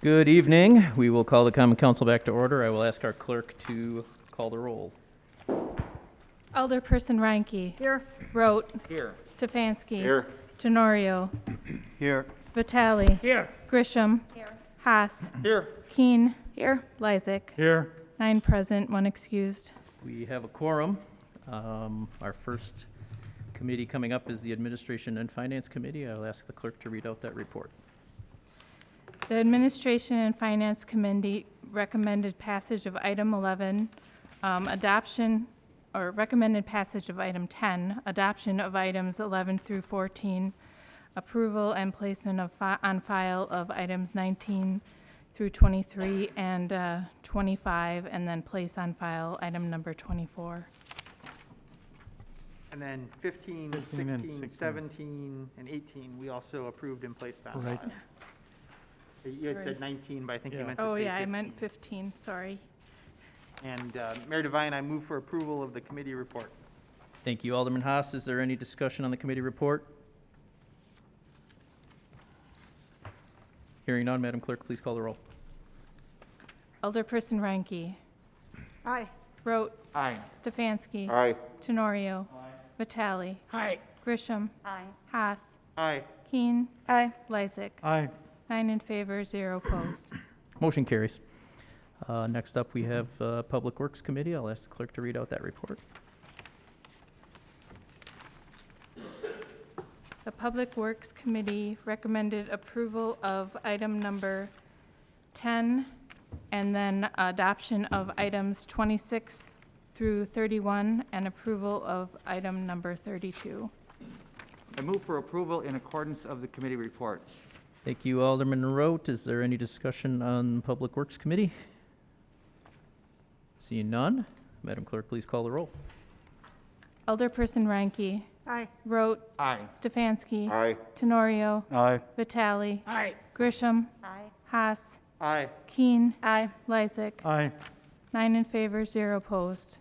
Good evening. We will call the Common Council back to order. I will ask our clerk to call the roll. Alderperson Reinke. Here. Rote. Here. Stefanski. Here. Tenorio. Here. Vitale. Here. Grisham. Here. Haas. Here. Keen. Here. Lysick. Here. 9 present, 1 excused. We have a quorum. Our first committee coming up is the Administration and Finance Committee. I will ask the clerk to read out that report. The Administration and Finance Committee recommended passage of item 11, recommended passage of item 10, adoption of items 11 through 14, approval and placement of on file of items 19 through 23 and 25, and then place on file item number 24. And then 15, 15 and 16, 16. 17, and 18, we also approved and placed on Right. file. You had Sorry. said 19, but I think you Yeah. meant to say Oh, 15. yeah, I meant 15, sorry. And Mayor Devine, I move for approval of the committee report. Thank you, Alderman Haas. Is there any discussion on the committee report? Hearing none, Madam Clerk, please call the roll. Alderperson Reinke. Aye. Rote. Aye. Stefanski. Aye. Tenorio. Vitale. Aye. Grisham. Aye. Haas. Aye. Keen. Aye. Lysick. Aye. 9 in favor, 0 opposed. Motion carries. Next up, we have Public Works Committee. I'll ask the clerk to read out that report. The Public Works Committee recommended approval of item number 10 and then adoption of items 26 through 31 and approval of item number 32. I move for approval in accordance of the committee report. Thank you, Alderman Rote. Is there any discussion on Public Works Committee? Seeing none, Madam Clerk, please call the roll. Alderperson Reinke. Aye. Rote. Aye. Stefanski. Aye. Tenorio. Aye. Vitale. Aye. Grisham. Aye. Haas. Aye. Keen. Aye. Lysick. Aye. 9 in favor, 0 opposed.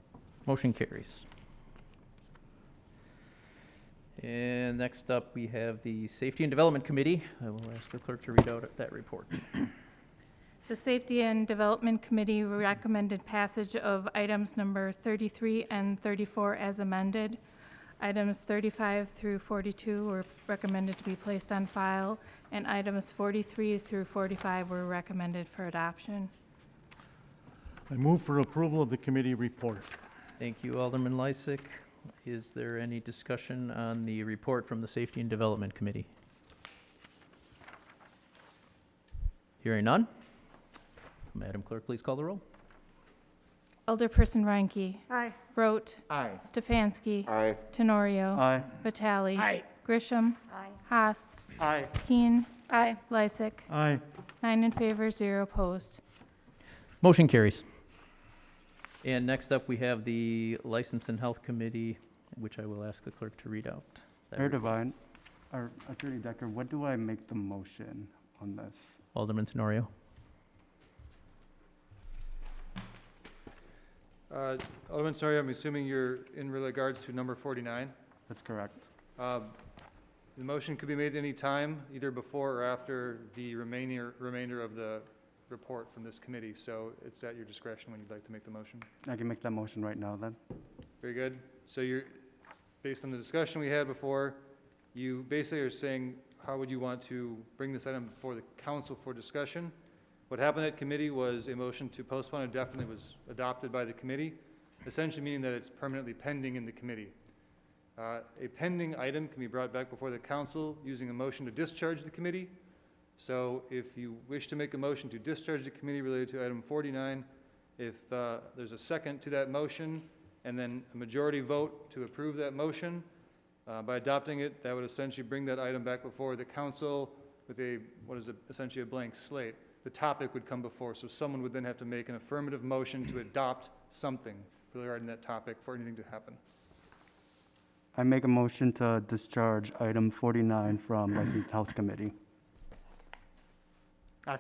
Motion carries. And next up, we have the Safety and Development Committee. I will ask the clerk to read out that report. The Safety and Development Committee recommended passage of items number 33 and 34 as amended. Items 35 through 42 were recommended to be placed on file, and items 43 through 45 were recommended for adoption. I move for approval of the committee report. Thank you, Alderman Lysick. Is there any discussion on the report from the Safety and Development Committee? Hearing none, Madam Clerk, please call the roll. Alderperson Reinke. Aye. Rote. Aye. Stefanski. Aye. Tenorio. Aye. Vitale. Aye. Grisham. Aye. Haas. Aye. Keen. Aye. Lysick. Aye. 9 in favor, 0 opposed. Motion carries. And next up, we have the License and Health Committee, which I will ask the clerk to read out. that Mayor report. Devine, or Attorney Decker, what do I make the motion on this? Alderman Tenorio. Alderman, sorry, I'm assuming you're in regards to number 49. That's correct. The motion could be made any time, either before or after the remainder of the report from this committee, so it's at your discretion when you'd like to make the motion. I can make that motion right now then. Very good. So you're, based on the discussion we had before, you basically are saying, how would you want to bring this item before the council for discussion? What happened at committee was a motion to postpone indefinitely was adopted by the committee, essentially meaning that it's permanently pending in the committee. A pending item can be brought back before the council using a motion to discharge the committee. So if you wish to make a motion to discharge the committee related to item 49, if there's a second to that motion and then a majority vote to approve that motion, by adopting it, that would essentially bring that item back before the council with essentially a blank slate. The topic would come before, so someone would then have to make an affirmative motion to adopt something regarding that topic for anything to happen. I make a motion to discharge item 49 from License and Health Committee.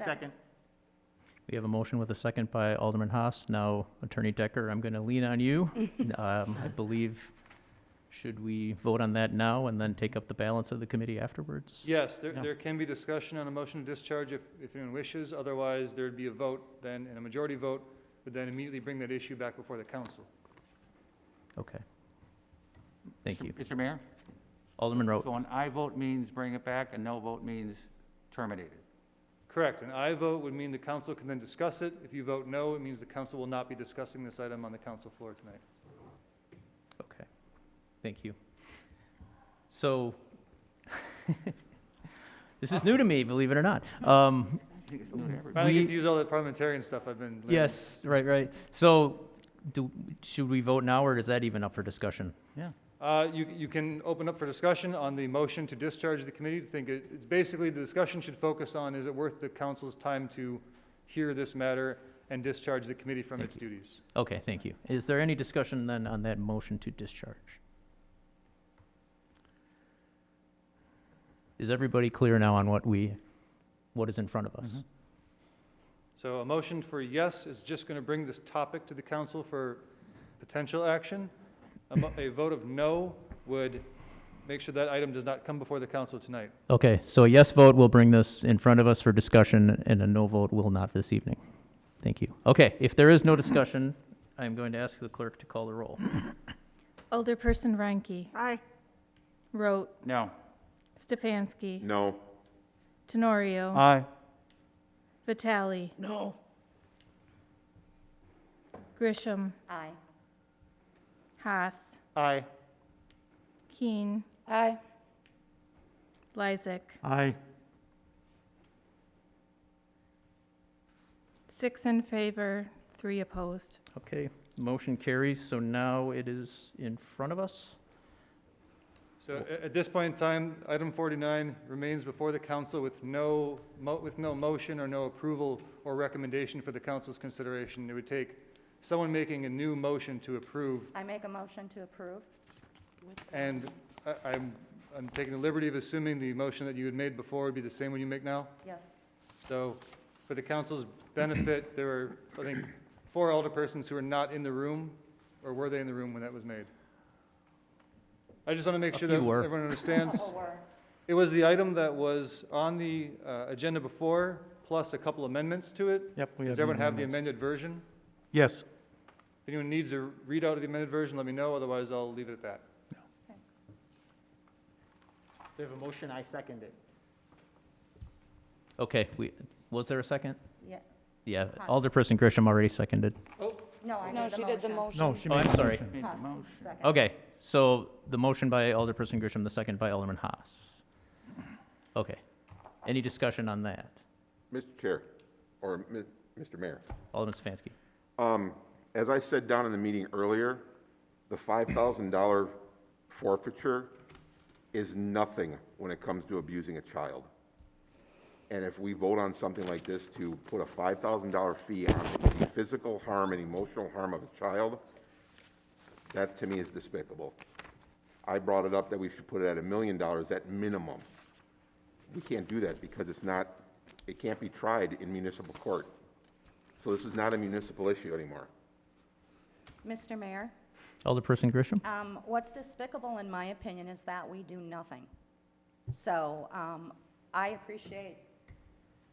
Second. We have a motion with a second by Alderman Haas. Now, Attorney Decker, I'm going to lean on you. I believe Should we vote on that now and then take up the balance of the committee afterwards? Yes, Yeah. there can be discussion on a motion to discharge if anyone wishes. Otherwise, there'd be a vote then, and a majority vote would then immediately bring that issue back before the council. Okay. Thank you. Mr. Mayor? Alderman Rote. So an aye vote means bring it back, a no vote means terminate it. Correct. An aye vote would mean the council can then discuss it. If you vote no, it means the council will not be discussing this item on the council floor tonight. Okay. Thank you. So, this is new to me, believe it or not. I think it's new to everybody. Finally We- get to use all that parliamentarian stuff I've been learning. Yes, right. So, should we vote now, or is that even up for discussion? Yeah. You can open up for discussion on the motion to discharge the committee. It's basically, the discussion should focus on, is it worth the council's time to hear this matter and discharge the committee from Thank its duties? Okay, thank you. Is there any discussion then on that motion to discharge? Is everybody clear now on what is in front of us? Mhm. So a motion for yes is just going to bring this topic to the council for potential action. A vote of no would make sure that item does not come before the council tonight. Okay, so a yes vote will bring this in front of us for discussion, and a no vote will not this evening. Thank you. Okay, if there is no discussion, I'm going to ask the clerk to call the roll. Alderperson Ranky. Aye. Rote. No. Stefanski. No. Tenorio. Aye. Vitale. No. Grisham. Aye. Haas. Aye. Keen. Aye. Lysick. Aye. 6 in favor, 3 opposed. Okay, motion carries, so now it is in front of us. So at this point in time, item 49 remains before the council with no motion or no approval or recommendation for the council's consideration. It would take someone making a new motion to approve, I make a motion to approve. and I'm taking the liberty of assuming the motion that you had made before would be the same one you make now. Yes. So for the council's benefit, there were, I think, 4 alderpersons who were not in the room, or were they in the room when that was made? I just want to make A sure that few were. everyone understands. Oh, we're, It was the item that was on the agenda before, plus a couple amendments to it. Yep, we have. Does everyone have the amendments. amended version? Yes. If anyone needs a readout of the amended version, let me know, otherwise I'll leave it at that. So we have a motion, I second it. Okay, was there a second? yeah, Yeah, Haas. Alderperson Grisham already seconded. no, I No, made the she motion. did the motion. No, she Oh, made I'm the sorry. motion. Made the Haas, motion. second. Okay, so the motion by Alderperson Grisham, the second by Alderman Haas. Okay, any discussion on that? Mr. Chair, or Mr. Mayor, Alderman Stefanski. as I said down in the meeting earlier, the $5,000 forfeiture is nothing when it comes to abusing a child. And if we vote on something like this to put a $5,000 fee on the physical harm and emotional harm of a child, that to me is despicable. I brought it up that we should put it at $1 million at minimum. We can't do that because it can't be tried in municipal court. So this is not a municipal issue anymore. Mr. Mayor, Alderperson Grisham? what's despicable, in my opinion, is that we do nothing. So I appreciate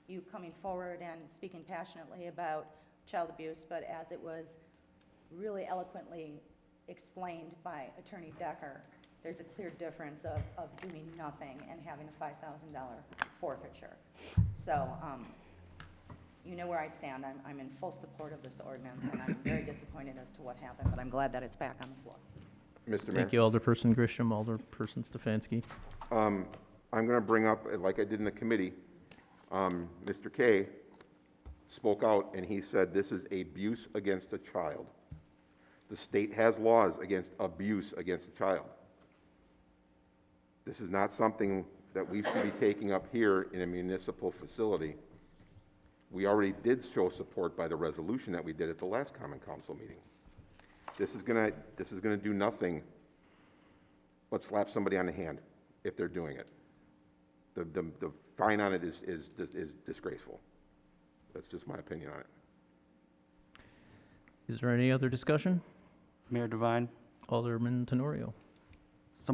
you coming forward and speaking passionately about child abuse, but as it was really eloquently explained by Attorney Decker, there's a clear difference of doing nothing and having a $5,000 forfeiture. So you know where I stand. I'm in full support of this ordinance, and I'm very disappointed as to what happened, but I'm glad that it's back on the floor. Mr. Mayor? Thank you, Alderperson Grisham, Alderperson Stefanski. I'm going to bring up, like I did in the committee, Mr. Kay spoke out and he said this is abuse against a child. The state has laws against abuse against a child. This is not something that we should be taking up here in a municipal facility. We already did show support by the resolution that we did at the last Common Council meeting. This is gonna do nothing but slap somebody on the hand if they're doing it. The fine on it is disgraceful. That's just my opinion on it. Is there any other discussion? Mayor Devine, Alderman Tenorio. So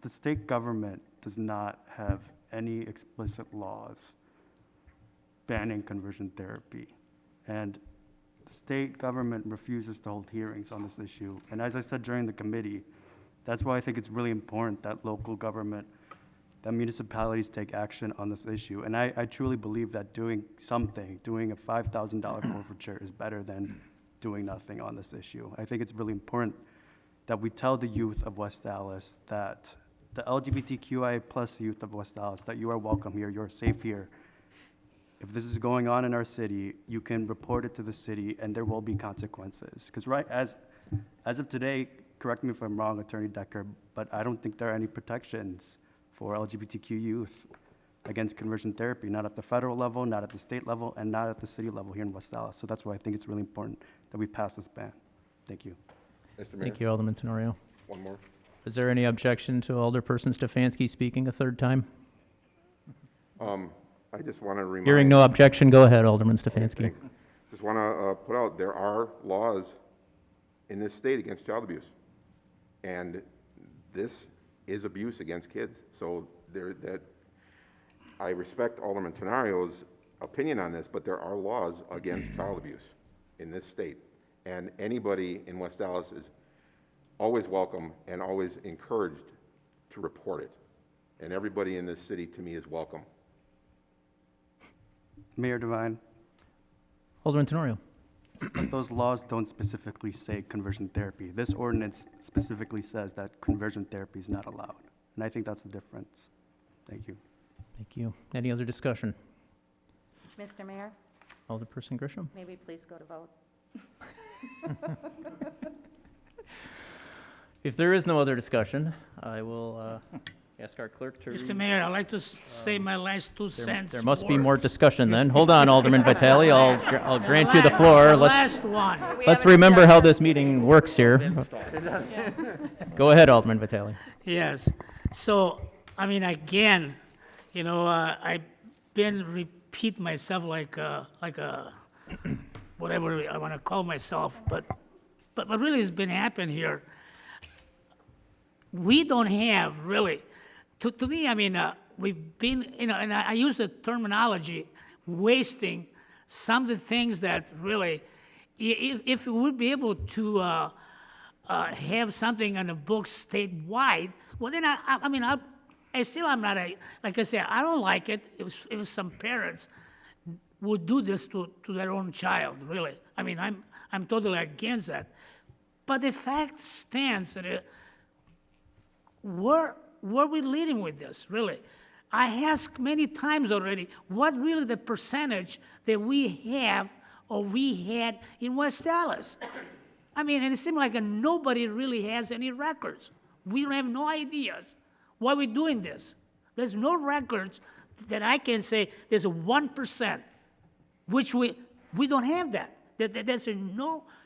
the state government does not have any explicit laws banning conversion therapy. And the state government refuses to hold hearings on this issue. And as I said during the committee, that's why I think it's really important that local government, that municipalities take action on this issue. And I truly believe that doing a $5,000 forfeiture is better than doing nothing on this issue. I think it's really important that we tell the youth of West Dallas, that the LGBTQIA plus youth of West Dallas, that you are welcome here, you're safe here. If this is going on in our city, you can report it to the city and there will be consequences. Because as of today, correct me if I'm wrong, Attorney Decker, but I don't think there are any protections for LGBTQ youth against conversion therapy, not at the federal level, not at the state level, and not at the city level here in West Dallas. So that's why I think it's really important that we pass this ban. Thank you. Mr. Mayor, Thank you, Alderman Tenorio. one more. Is there any objection to Alderperson Stefanski speaking a third time? I just want to remind. Hearing no objection, go ahead, Alderman Stefanski. Just want to put out, there are laws in this state against child abuse. And this is abuse against kids. So I respect Alderman Tenario's opinion on this, but there are laws against child abuse in this state. And anybody in West Dallas is always welcome and always encouraged to report it. And everybody in this city, to me, is welcome. Mayor Devine, Alderman Tenorio. but those laws don't specifically say conversion therapy. This ordinance specifically says that conversion therapy is not allowed. And I think that's the difference. Thank you. Thank you. Any other discussion? Mr. Mayor, Alderperson Grisham? may we please go to vote? If there is no other discussion, I will ask our clerk to Mr. read. Mayor, I'd like to say my last 2 cents. There must be more words. discussion then. Hold on, Alderman Vitale. I'll grant you the last- floor. the Let's last one. let's remember how this meeting works here. Go ahead, Alderman Vitale. Yes. So, I mean, again, I've been repeat myself like a whatever I want to call myself, but what really has been happening here, we don't have really, to me, I mean, we've been, and I use the terminology, wasting some of the things that really, if we would be able to have something on the books statewide, well, then I mean, I still am not like I said, I don't like it if some parents would do this to their own child, really. I mean, I'm totally against that. But the fact stands that where we leading with this, really? I asked many times already, what really the percentage that we have or we had in West Dallas? I mean, and it seemed like nobody really has any records. We have no ideas why we're doing this. There's no records that I can say there's a 1%, which we don't have that. There's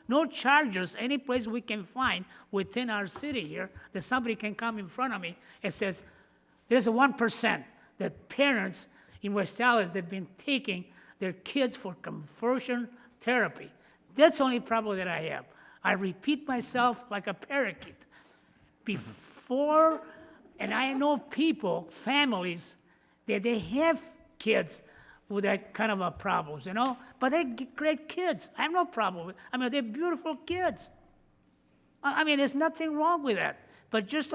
no charges any place we can find within our city here that somebody can come in front of me and says, there's a 1% that parents in West Dallas that have been taking their kids for conversion therapy. That's the only problem that I have. I repeat myself like a parakeet. Before, and I know people, families, that they have kids with that kind of a problems, but they're great kids. I have no problem with. I mean, they're beautiful kids. I mean, there's nothing wrong with that. But just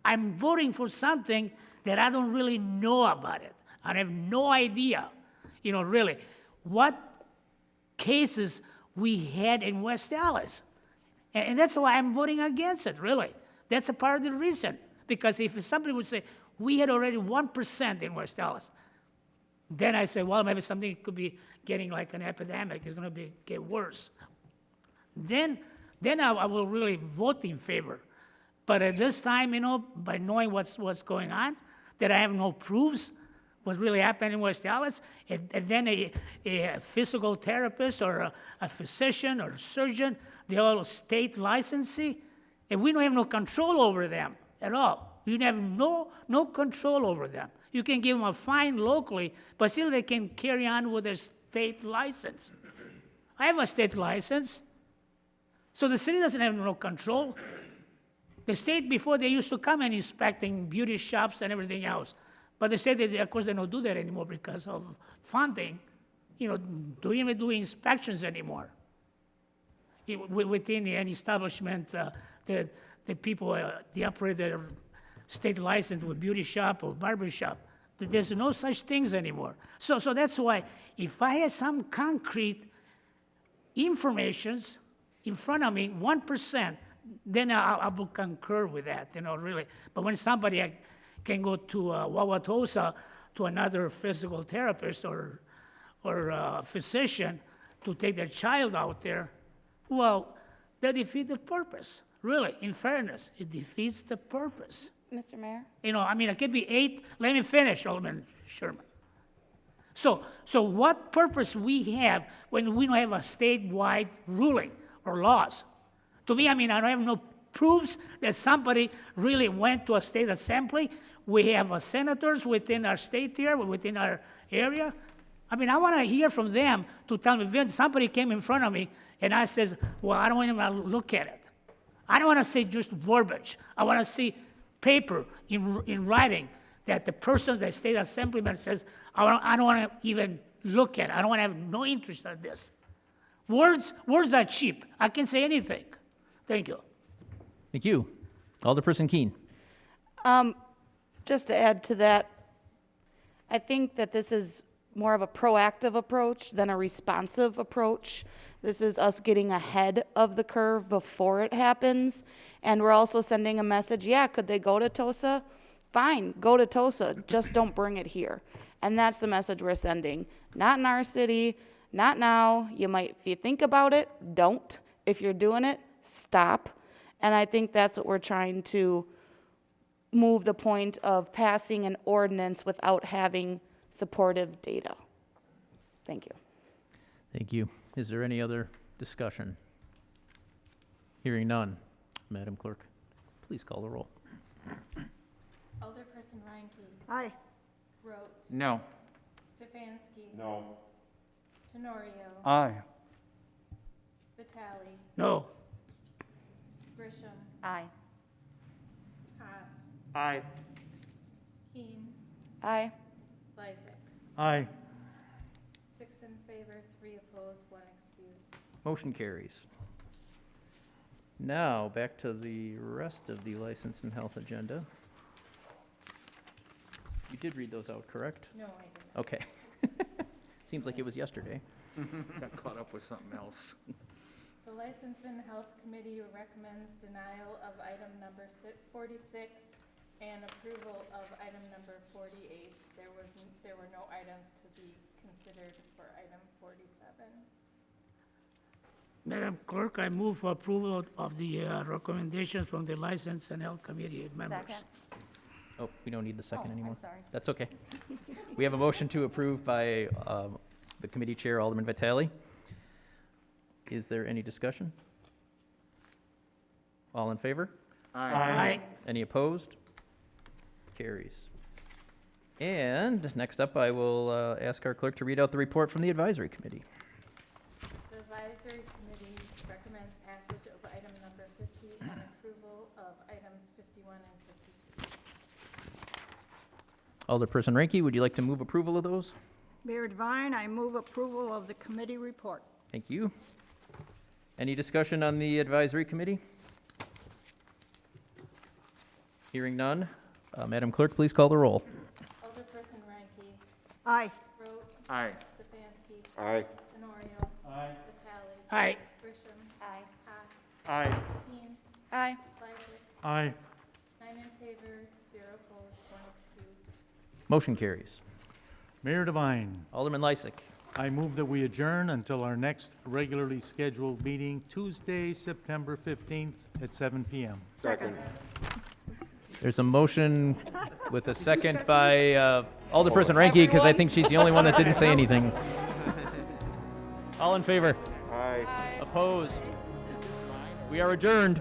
I'm voting for something that I don't really know about it. I have no idea, really, what cases we had in West Dallas. And that's why I'm voting against it, really. That's a part of the reason. Because if somebody would say, we had already 1% in West Dallas, then I say, well, maybe something could be getting like an epidemic. It's going to get worse. Then I will really vote in favor. But at this time, by knowing what's going on, that I have no proofs what's really happening in West Dallas, and then a physical therapist or a physician or a surgeon, they're all state licensee, and we don't have no control over them at all. You have no control over them. You can give them a fine locally, but still they can carry on with their state license. I have a state license. So the city doesn't have no control. The state, before, they used to come and inspecting beauty shops and everything else. But the state, of course, they don't do that anymore because of funding. Don't even do inspections anymore. Within any establishment, the people, they operate their state license with beauty shop or barber shop. There's no such things anymore. So that's why if I had some concrete informations in front of me, 1%, then I will concur with that, really. But when somebody can go to Wauwatosa to another physical therapist or physician to take their child out there, well, that defeats the purpose. Really, in fairness, it defeats the purpose. Mr. Mayor? It could be 8. Let me finish, Alderman Sherman. So what purpose we have when we don't have a statewide ruling or laws? To me, I don't have no proofs that somebody really went to a state assembly. We have senators within our state here, within our area. I want to hear from them to tell me, Vince, somebody came in front of me and I says, well, I don't want to look at it. I don't want to see just verbiage. I want to see paper in writing that the person, the state assemblyman says, I don't want to even look at it. I don't want to have no interest in this. Words are cheap. I can say anything. Thank you. Thank you. Alderperson Keene. Just to add to that, I think that this is more of a proactive approach than a responsive approach. This is us getting ahead of the curve before it happens. And we're also sending a message, could they go to TOSA? Fine, go to TOSA, just don't bring it here. And that's the message we're sending. Not in our city, not now. If you think about it, don't. If you're doing it, stop. And I think that's what we're trying to move the point of passing an ordinance without having supportive data. Thank you. Thank you. Is there any other discussion? Hearing none. Madam Clerk, please call the roll. Alderperson Reinke. Aye. Rote. No. Stefanski. No. Tenorio. Aye. Vitale. No. Grisham. Aye. Haas. Aye. Keen. Aye. Lysick. Aye. 6 in favor, 3 opposed, 1 excused. Motion carries. Now, back to the rest of the license and health agenda. You did read those out, correct? No, I didn't. Okay. Seems like it was yesterday. Got caught up with something else. The License and Health Committee recommends denial of item number 46 and approval of item number 48. There were no items to be considered for item 47. Madam Clerk, I move for approval of the recommendations from the License and Health Committee members. Second. Oh, we don't need the second Oh, I'm anymore. sorry. That's okay. We have a motion to approve by the committee chair, Alderman Vitale. Is there any discussion? All in favor? Aye. Any opposed? Carries. And next up, I will ask our clerk to read out the report from the advisory committee. The Advisory Committee recommends passage of item number 50 and approval of items 51 and 52. Alderperson Ranky, would you like to move approval of those? Mayor Devine, I move approval of the committee report. Thank you. Any discussion on the advisory committee? Hearing none. Madam Clerk, please call the roll. Alderperson Reinke. Aye. Rote. Aye. Stefanski. Aye. Tenorio. Aye. Vitale. Aye. Grisham. Aye. Haas. Aye. Keen. Aye. Lysick. Aye. 9 in favor, 0 opposed, 1 excused. Motion carries. Mayor Devine, Alderman Lysick. I move that we adjourn until our next regularly scheduled meeting, Tuesday, September 15th at 7 p.m. Second. There's a motion with a second by Alderperson Ranky, because I think she's the only one that didn't say anything. All in favor? Aye. Opposed? We are adjourned.